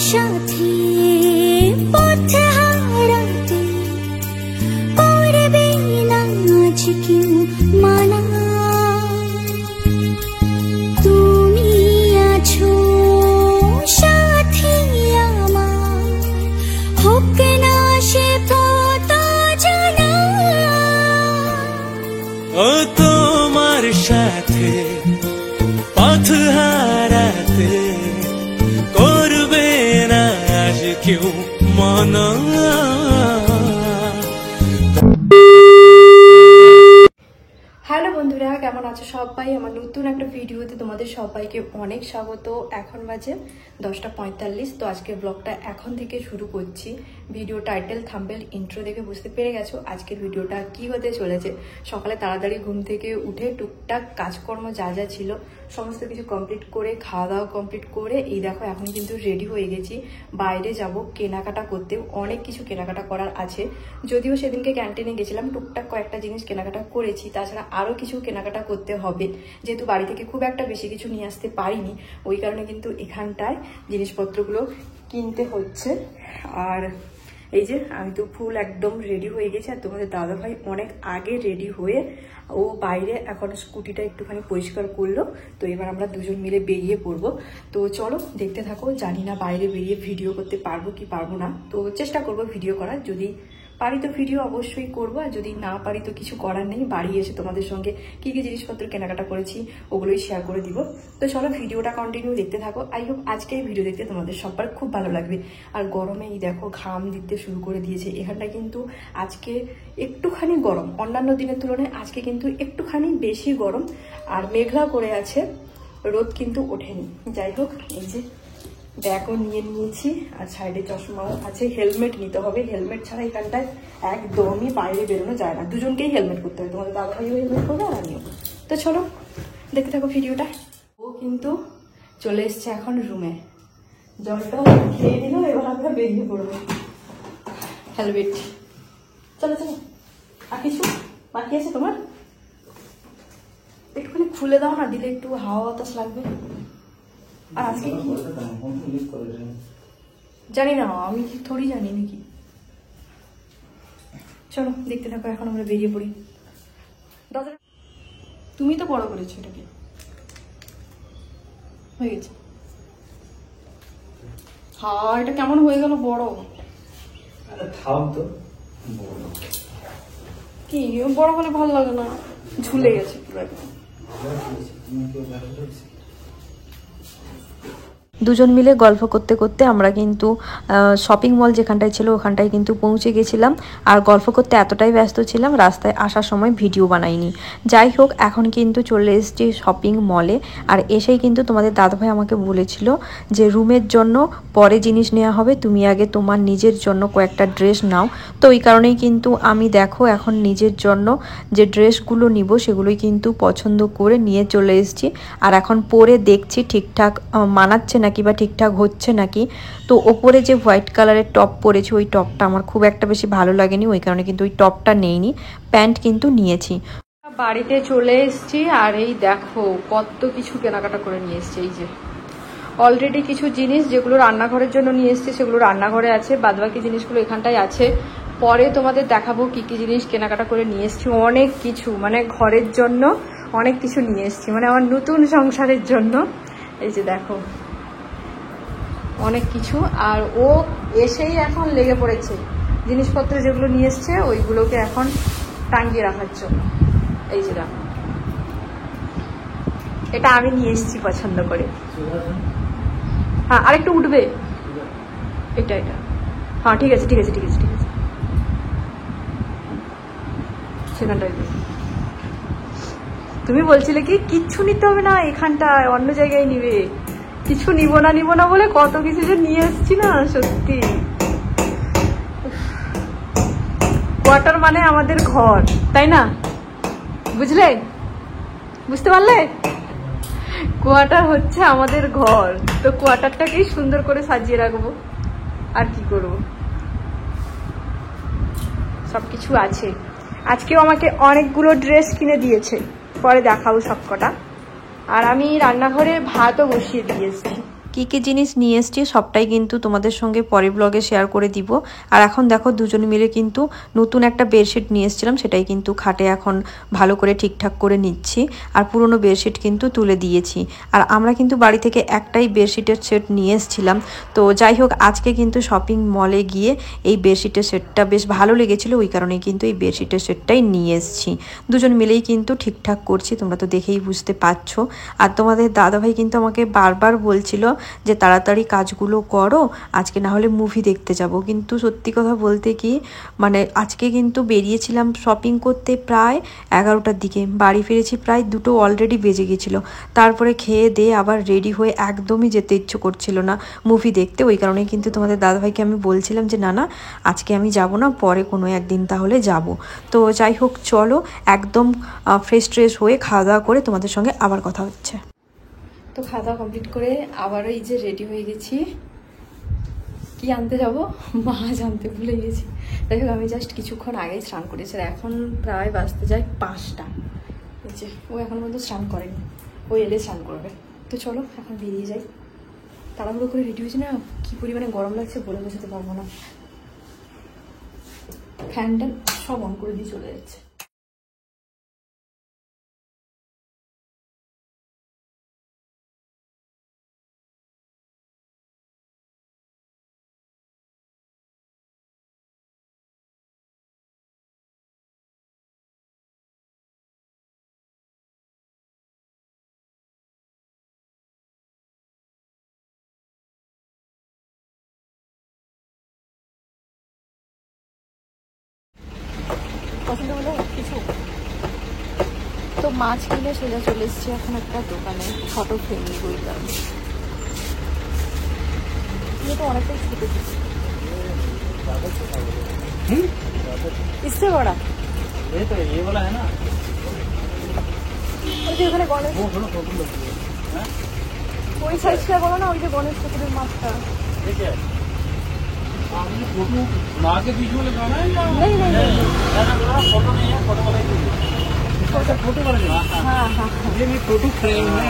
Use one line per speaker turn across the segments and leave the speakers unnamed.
সাথী পথ হারাতে করবে না আজ কেউ মানা। তুমি আছো সাথী আমার, হোক না সে পথ জানা।
ও তোমার সাথে পথ হারাতে করবে না আজ কেউ মানা।
হ্যালো বন্ধুরা, কেমন আছো সবাই? আমার নতুন একটা ভিডিওতে তোমাদের সবাইকে অনেক স্বাগত। এখন বাজে 10:45। তো আজকের ব্লগটা এখন থেকে শুরু করছি। ভিডিও টাইটেল, থাম্বনেল, ইন্ট্রো দেখে বুঝতে পেরে গেছো আজকের ভিডিওটা কি হতে চলেছে। সকালে তাড়াতাড়ি ঘুম থেকে উঠে টুকটাক কাজকর্ম যা যা ছিল সমস্ত কিছু কমপ্লিট করে, খাওয়া দাওয়া কমপ্লিট করে এই দেখো এখন কিন্তু রেডি হয়ে গেছি। বাইরে যাব কেনাকাটা করতে, অনেক কিছু কেনাকাটা করার আছে। যদিও সেদিনকে ক্যান্টিনে গেছিলাম, টুকটাক কয়েকটা জিনিস কেনাকাটা করেছি, তাছাড়া আরও কিছু কেনাকাটা করতে হবে। যেহেতু বাড়ি থেকে খুব একটা বেশি কিছু নিয়ে আসতে পারিনি, ওই কারণে কিন্তু এখানটায় জিনিসপত্রগুলো কিনতে হচ্ছে। আর এই যে আমি তো ফুল একদম রেডি হয়ে গেছি, আর তোমাদের দাদাভাই অনেক আগে রেডি হয়ে ও বাইরে এখন স্কুটিটা একটুখানি পরিষ্কার করলো। তো এবার আমরা দুজন মিলে বেরিয়ে পড়বো। তো চলো দেখতে থাকো। জানি না বাইরে বেরিয়ে ভিডিও করতে পারবো কি পারবো না, তো চেষ্টা করবো ভিডিও করার। যদি পারি তো ভিডিও অবশ্যই করবো, আর যদি না পারি তো কিছু করার নেই। বাড়ি এসে তোমাদের সঙ্গে কি কি জিনিসপত্র কেনাকাটা করেছি ওগুলোই শেয়ার করে দিব। তো চলো ভিডিওটা কন্টিনিউ দেখতে থাকো। আই হোপ আজকে এই ভিডিও দেখতে তোমাদের সবার খুব ভালো লাগবে। আর গরমে এই দেখো ঘাম দিতে শুরু করে দিয়েছে। এখানটা কিন্তু আজকে একটুখানি গরম, অন্যান্য দিনের তুলনায় আজকে কিন্তু একটুখানি বেশি গরম। আর মেঘলা করে আছে, রোদ কিন্তু ওঠেনি। যাই হোক, এই যে ব্যাগও নিয়ে নিয়েছি, আর সাইডে চশমাও আছে। হেলমেট নিতে হবে, হেলমেট ছাড়া এখানটায় একদমই বাইরে বেরোনো যায় না। দুজনকেই হেলমেট করতে হবে, তোমাদের দাদা ভাইও হেলমেট করবে আর আমিও। তো চলো দেখতে থাকো ভিডিওটা। ও কিন্তু চলে এসছে এখন রুমে, জলটা খেয়ে দিল, এবার আমরা বেরিয়ে পড়বো। হেলমেট, চলো চলো। আর কিছু বাকি আছে তোমার? একটুখানি খুলে দাও না, দিলে একটু হাওয়া বাতাস লাগবে। আর আজকে জানি না, আমি থোড়ি জানি নাকি। চলো দেখতে থাকো, এখন আমরা বেরিয়ে পড়ি। দাদা তুমি তো বড় করেছো এটাকে, হয়ে গেছে। হ্যাঁ, এটা কেমন হয়ে গেল বড়। কি বড় হলে ভালো লাগে না, ঝুলে গেছে পুরো একদম। দুজন মিলে গল্প করতে করতে আমরা কিন্তু শপিং মল যেখানটায় ছিল ওখানটায় কিন্তু পৌঁছে গেছিলাম। আর গল্প করতে এতটাই ব্যস্ত ছিলাম, রাস্তায় আসার সময় ভিডিও বানাইনি। যাই হোক, এখন কিন্তু চলে এসেছি শপিং মলে। আর এসেই কিন্তু তোমাদের দাদাভাই আমাকে বলেছিল যে রুমের জন্য পরে জিনিস নেওয়া হবে, তুমি আগে তোমার নিজের জন্য কয়েকটা ড্রেস নাও। তো ওই কারণেই কিন্তু আমি দেখো এখন নিজের জন্য যে ড্রেসগুলো নিব সেগুলোই কিন্তু পছন্দ করে নিয়ে চলে এসেছি। আর এখন পরে দেখছি ঠিকঠাক মানাচ্ছে নাকি বা ঠিকঠাক হচ্ছে নাকি। তো ওপরে যে হোয়াইট কালারের টপ পরেছি ওই টপটা আমার খুব একটা বেশি ভালো লাগেনি, ওই কারণে কিন্তু ওই টপটা নেইনি, প্যান্ট কিন্তু নিয়েছি। বাড়িতে চলে এসেছি, আর এই দেখো কত কিছু কেনাকাটা করে নিয়ে এসেছি। এই যে অলরেডি কিছু জিনিস যেগুলো রান্নাঘরের জন্য নিয়ে এসেছি সেগুলো রান্নাঘরে আছে, বাদবাকি জিনিসগুলো এখানটায় আছে। পরে তোমাদের দেখাবো কি কি জিনিস কেনাকাটা করে নিয়ে এসেছি। অনেক কিছু, মানে ঘরের জন্য অনেক কিছু নিয়ে এসেছি, মানে আমার নতুন সংসারের জন্য। এই যে দেখো অনেক কিছু। আর ও এসেই এখন লেগে পড়েছে জিনিসপত্র যেগুলো নিয়ে এসছে ওইগুলোকে এখন টাঙিয়ে রাখার জন্য। এই যে দেখো, এটা আমি নিয়ে এসেছি পছন্দ করে। হ্যাঁ, আরেকটু উঠবে এটা এটা। হ্যাঁ ঠিক আছে ঠিক আছে ঠিক আছে ঠিক আছে, সেখানটায়। তুমি বলছিলে কি কিচ্ছু নিতে হবে না এখানটায়, অন্য জায়গায় নিবে। কিছু নিব না বলে কত কিছু যে নিয়ে এসছি না, সত্যি। কোয়ার্টার মানে আমাদের ঘর, তাই না? বুঝলে, বুঝতে পারলে? কোয়ার্টার হচ্ছে আমাদের ঘর, তো কোয়ার্টারটাকেই সুন্দর করে সাজিয়ে রাখবো। আর কি করব, সবকিছু আছে। আজকেও আমাকে অনেকগুলো ড্রেস কিনে দিয়েছে, পরে দেখাবো সবকটা। আর আমি রান্নাঘরে ভাতও বসিয়ে দিয়েছি। কী জিনিস নিয়ে এসেছি সবটাই কিন্তু তোমাদের সঙ্গে পরের ব্লগে শেয়ার করে দিব। আর এখন দেখো দুজন মিলে কিন্তু নতুন একটা বেডশিট নিয়ে এসেছিলাম, সেটাই কিন্তু খাটে এখন ভালো করে ঠিকঠাক করে নিচ্ছি। আর পুরনো বেডশিট কিন্তু তুলে দিয়েছি। আর আমরা কিন্তু বাড়ি থেকে একটাই বেডশিটের সেট নিয়ে এসেছিলাম। তো যাই হোক, আজকে কিন্তু শপিং মলে গিয়ে এই বেডশিটের সেটটা বেশ ভালো লেগেছিলো, ওই কারণেই কিন্তু এই বেডশিটের সেটটাই নিয়ে এসেছি। দুজন মিলেই কিন্তু ঠিকঠাক করছি, তোমরা তো দেখেই বুঝতে পারছো। আর তোমাদের দাদাভাই কিন্তু আমাকে বারবার বলছিল যে তাড়াতাড়ি কাজগুলো করো, আজকে না হলে মুভি দেখতে যাব। কিন্তু সত্যি কথা বলতে কি, মানে আজকে কিন্তু বেরিয়েছিলাম শপিং করতে প্রায় 11টার দিকে, বাড়ি ফিরেছি প্রায় 2টো অলরেডি বেজে গেছিলো। তারপরে খেয়ে দিয়ে আবার রেডি হয়ে একদমই যেতে ইচ্ছে করছিল না মুভি দেখতে। ওই কারণে কিন্তু তোমাদের দাদাভাইকে আমি বলছিলাম যে না আজকে আমি যাব না, পরে কোনো একদিন তাহলে যাব। তো যাই হোক, চলো একদম ফ্রেশ ট্রেশ হয়ে খাওয়া দাওয়া করে তোমাদের সঙ্গে আবার কথা হচ্ছে। তো খাওয়া দাওয়া কমপ্লিট করে আবারও এই যে রেডি হয়ে গেছি। কি আনতে যাব, মাছ আনতে ভুলে গেছি। যাই হোক, আমি জাস্ট কিছুক্ষণ আগেই স্নান করেছি। এখন প্রায় বাজতে যায় 5টা। এই যে ও এখন পর্যন্ত স্নান করেনি, ও এলে স্নান করবে। তো চলো এখন বেরিয়ে যাই। তাড়াহুড়ো করে রেডি হয়েছি না, কি পরিমাণে গরম লাগছে বলে বোঝাতে পারবো না। ফ্যানটা সব অন করে দিয়ে চলে যাচ্ছে। পছন্দ হলো কিছু, তো মাছ কিনে সোজা চলে এসছি এখন একটা দোকানে ফটো ফ্রেম বইলাম। ये तो অনেকটাই ছোট ছিল, इससे बड़ा ये तो ये वाला है ना। ওই যে ওখানে গণেশ, ওই সাইজটা বলো না, ওই যে গণেশ ঠাকুরের মাছটা। ठीक है, फोटो माँ के बीच में लगाना है। नहीं नहीं नहीं, फोटो नहीं है, फोटो वाला ही फोटो वाला। हाँ हाँ, ये नहीं फोटो फ्रेम है।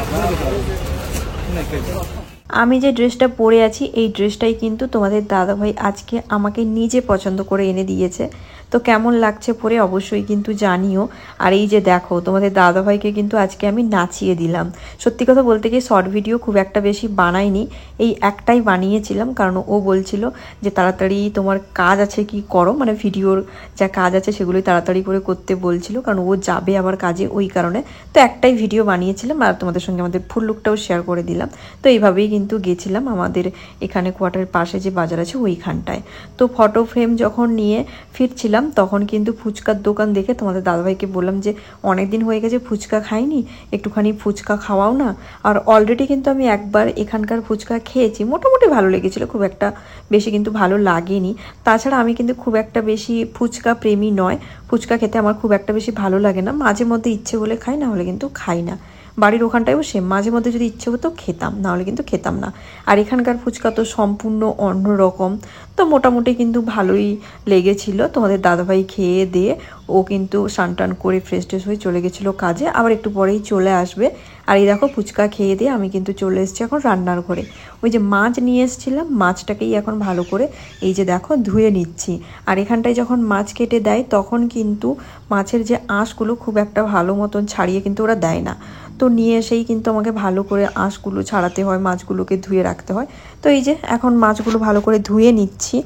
আমি যে ড্রেসটা পরে আছি এই ড্রেসটাই কিন্তু তোমাদের দাদাভাই আজকে আমাকে নিজে পছন্দ করে এনে দিয়েছে। তো কেমন লাগছে পরে অবশ্যই কিন্তু জানিও। আর এই যে দেখো, তোমাদের দাদাভাইকে কিন্তু আজকে আমি নাচিয়ে দিলাম। সত্যি কথা বলতে গিয়ে শর্ট ভিডিও খুব একটা বেশি বানাইনি, এই একটাই বানিয়েছিলাম, কারণ ও বলছিল যে তাড়াতাড়ি তোমার কাজ আছে কি করো, মানে ভিডিওর যা কাজ আছে সেগুলোই তাড়াতাড়ি করে করতে বলছিল, কারণ ও যাবে আবার কাজে, ওই কারণে। তো একটাই ভিডিও বানিয়েছিলাম আর তোমাদের সঙ্গে আমাদের ফুল লুকটাও শেয়ার করে দিলাম। তো এইভাবেই কিন্তু গেছিলাম আমাদের এখানে কোয়ার্টারের পাশে যে বাজার আছে ওইখানটায়। তো ফটো ফ্রেম যখন নিয়ে ফিরছিলাম তখন কিন্তু ফুচকার দোকান দেখে তোমাদের দাদাভাইকে বললাম যে অনেক দিন হয়ে গেছে ফুচকা খাইনি, একটুখানি ফুচকা খাওয়াও না। আর অলরেডি কিন্তু আমি একবার এখানকার ফুচকা খেয়েছি, মোটামুটি ভালো লেগেছিল, খুব একটা বেশি কিন্তু ভালো লাগেনি। তাছাড়া আমি কিন্তু খুব একটা বেশি ফুচকা প্রেমী নয়, ফুচকা খেতে আমার খুব একটা বেশি ভালো লাগে না, মাঝে মধ্যে ইচ্ছে হলে খাই, না হলে কিন্তু খাই না। বাড়ির ওখানটায়ও সেম, মাঝে মধ্যে যদি ইচ্ছে হতো খেতাম, নাহলে কিন্তু খেতাম না। আর এখানকার ফুচকা তো সম্পূর্ণ অন্য রকম। তো মোটামুটি কিন্তু ভালোই লেগেছিল। তোমাদের দাদাভাই খেয়ে দিয়ে ও কিন্তু স্নান টান করে ফ্রেশ ট্রেশ হয়ে চলে গেছিলো কাজে, আবার একটু পরেই চলে আসবে। আর এই দেখো ফুচকা খেয়ে দিয়ে আমি কিন্তু চলে এসেছি এখন রান্নার ঘরে। ওই যে মাছ নিয়ে এসেছিলাম, মাছটাকেই এখন ভালো করে এই যে দেখো ধুয়ে নিচ্ছি। আর এখানটায় যখন মাছ কেটে দেয় তখন কিন্তু মাছের যে আঁশগুলো খুব একটা ভালো মতন ছাড়িয়ে কিন্তু ওরা দেয় না। তো নিয়ে এসেই কিন্তু আমাকে ভালো করে আঁশগুলো ছাড়াতে হয়, মাছগুলোকে ধুয়ে রাখতে হয়। তো এই যে এখন মাছগুলো ভালো করে ধুয়ে নিচ্ছি।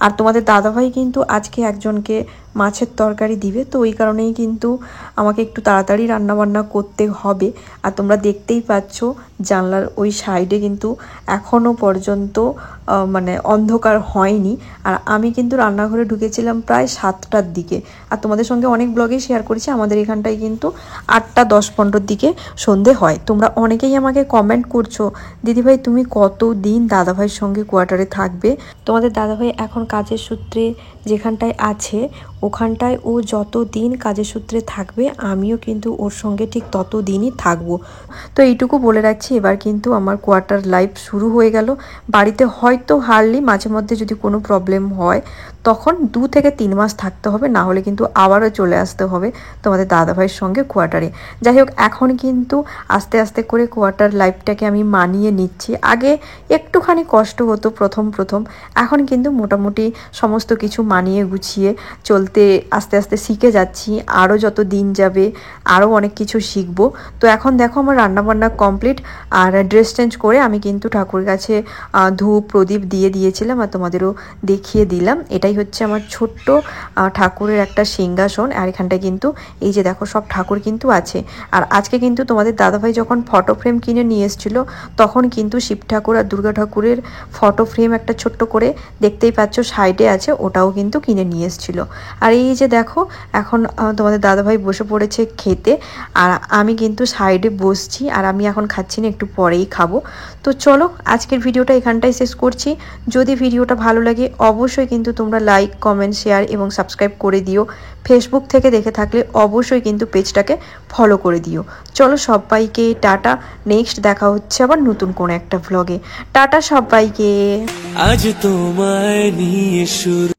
আর তোমাদের দাদাভাই কিন্তু আজকে একজনকে মাছের তরকারি দিবে, তো ওই কারণেই কিন্তু আমাকে একটু তাড়াতাড়ি রান্নাবান্না করতে হবে। আর তোমরা দেখতেই পাচ্ছ জানলার ওই সাইডে কিন্তু এখনও পর্যন্ত মানে অন্ধকার হয়নি। আর আমি কিন্তু রান্নাঘরে ঢুকেছিলাম প্রায় 7টার দিকে। আর তোমাদের সঙ্গে অনেক ব্লগেই শেয়ার করেছি আমাদের এখানটায় কিন্তু 8টা 10-15 দিকে সন্ধে হয়। তোমরা অনেকেই আমাকে কমেন্ট করছো, দিদিভাই তুমি কতদিন দাদাভাইয়ের সঙ্গে কোয়ার্টারে থাকবে। তোমাদের দাদাভাই এখন কাজের সূত্রে যেখানটায় আছে ওখানটায় ও যত দিন কাজের সূত্রে থাকবে আমিও কিন্তু ওর সঙ্গে ঠিক তত দিনই থাকবো। তো এইটুকু বলে রাখছি, এবার কিন্তু আমার কোয়ার্টার লাইফ শুরু হয়ে গেল। বাড়িতে হয়তো হার্ডলি মাঝে মধ্যে যদি কোনো প্রবলেম হয় তখন 2 থেকে 3 মাস থাকতে হবে, না হলে কিন্তু আবারও চলে আসতে হবে তোমাদের দাদাভাইয়ের সঙ্গে কোয়ার্টারে। যাই হোক, এখন কিন্তু আস্তে আস্তে করে কোয়ার্টার লাইফটাকে আমি মানিয়ে নিচ্ছি। আগে একটুখানি কষ্ট হতো প্রথম এখন কিন্তু মোটামুটি সমস্ত কিছু মানিয়ে গুছিয়ে চলতে আস্তে আস্তে শিখে যাচ্ছি। আরও যত দিন যাবে আরও অনেক কিছু শিখবো। তো এখন দেখো আমার রান্নাবান্না কমপ্লিট, আর ড্রেস চেঞ্জ করে আমি কিন্তু ঠাকুরের কাছে ধূপ প্রদীপ দিয়ে দিয়েছিলাম আর তোমাদেরও দেখিয়ে দিলাম। এটাই হচ্ছে আমার ছোট্ট ঠাকুরের একটা সিংহাসন। আর এখানটায় কিন্তু এই যে দেখো সব ঠাকুর কিন্তু আছে। আর আজকে কিন্তু তোমাদের দাদাভাই যখন ফটো ফ্রেম কিনে নিয়ে এসেছিলো তখন কিন্তু শিব ঠাকুর আর দুর্গা ঠাকুরের ফটো ফ্রেম একটা ছোট্ট করে দেখতেই পাচ্ছ সাইডে আছে, ওটাও কিন্তু কিনে নিয়ে এসেছিলো। আর এই যে দেখো এখন তোমাদের দাদাভাই বসে পড়েছে খেতে, আর আমি কিন্তু সাইডে বসছি। আর আমি এখন খাচ্ছি না, একটু পরেই খাবো। তো চলো আজকের ভিডিওটা এখানটাই শেষ করছি। যদি ভিডিওটা ভালো লাগে অবশ্যই কিন্তু তোমরা লাইক, কমেন্ট, শেয়ার এবং সাবস্ক্রাইব করে দিও। ফেসবুক থেকে দেখে থাকলে অবশ্যই কিন্তু পেজটাকে ফলো করে দিও। চলো সবাইকে টাটা, নেক্সট দেখা হচ্ছে আবার নতুন কোনো একটা ভ্লগে। টাটা সবাইকে।
আজ তোমায় নিয়ে শুরু।